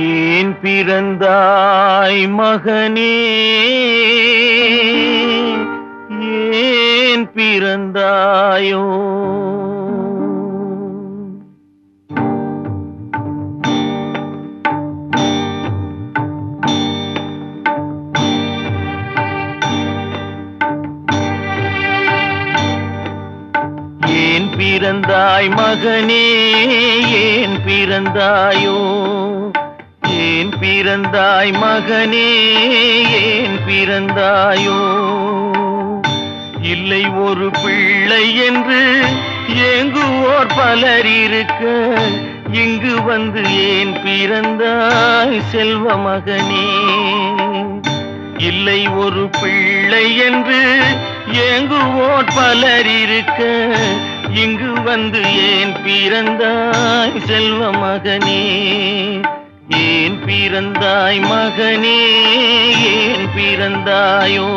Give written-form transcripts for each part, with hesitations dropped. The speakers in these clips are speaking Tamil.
ஏன் பிறந்தாய் மகனே, ஏன் பிறந்தாயோ? ஏன் பிறந்தாய் மகனே, ஏன் பிறந்தாயோ? ஏன் பிறந்தாய் மகனே, ஏன் பிறந்தாயோ? இல்லை ஒரு பிள்ளை என்று ஏங்குவோர் பலர் இருக்க, இங்கு வந்து ஏன் பிறந்தாய் செல்வ மகனே? இல்லை ஒரு பிள்ளை என்று ஏங்குவோர் பலர் இருக்க, இங்கு வந்து ஏன் பிறந்தாய் செல்வ மகனே? ஏன் பிறந்தாய் மகனே, ஏன் பிறந்தாயோ?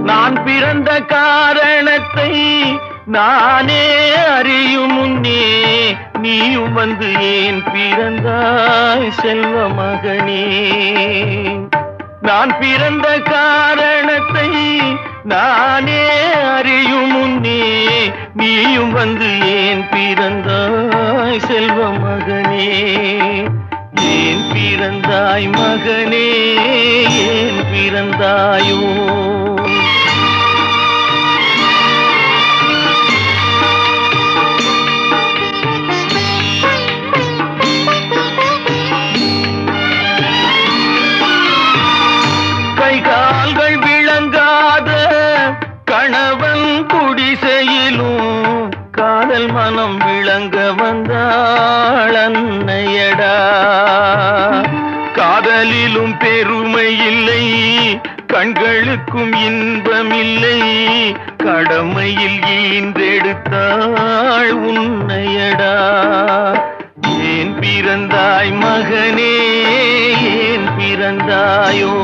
நான் பிறந்த காரணத்தை நானே அறியும் முன்னே, நீயும் வந்து ஏன் பிறந்தாய் செல்வ மகனே? நான் பிறந்த காரணத்தை நானே அறியும் முன்னே, நீயும் வந்து ஏன் பிறந்தாய் செல்வ மகனே? ஏன் பிறந்தாய் மகனே, ஏன் பிறந்தாயோ? கால்கள் விளங்காத கணவன் குடிசையிலும் காதல் மனம் விளங்க வந்தாள் அன்னையடா. காதலிலும் பெருமை இல்லை, கண்களுக்கும் இன்பமில்லை, கடமையில் ஈன்றெடுத்தாள் உன்னையடா. ஏன் பிறந்தாய் மகனே, ஏன் பிறந்தாயோ?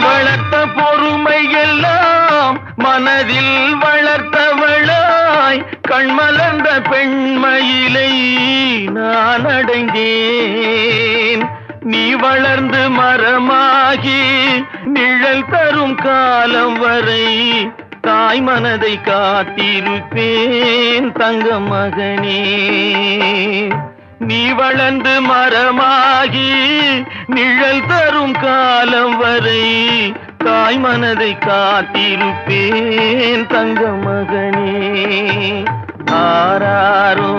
வளர்த்த பொறுமை எல்லாம் மனதில் வளர்த்தவளாய், கண்மலர்ந்த பெண்மயிலை நான் அடைந்தேன். நீ வளர்ந்து மரமாகி நிழல் தரும் காலம் வரை தாய் மனதை காத்திருப்பேன் தங்க மகனே. நீ வளர்ந்து மரமாகி நிழல் தரும் காலம் வரை தாய் மனதை காத்திருப்பேன் தங்க மகனே. ஆராரோ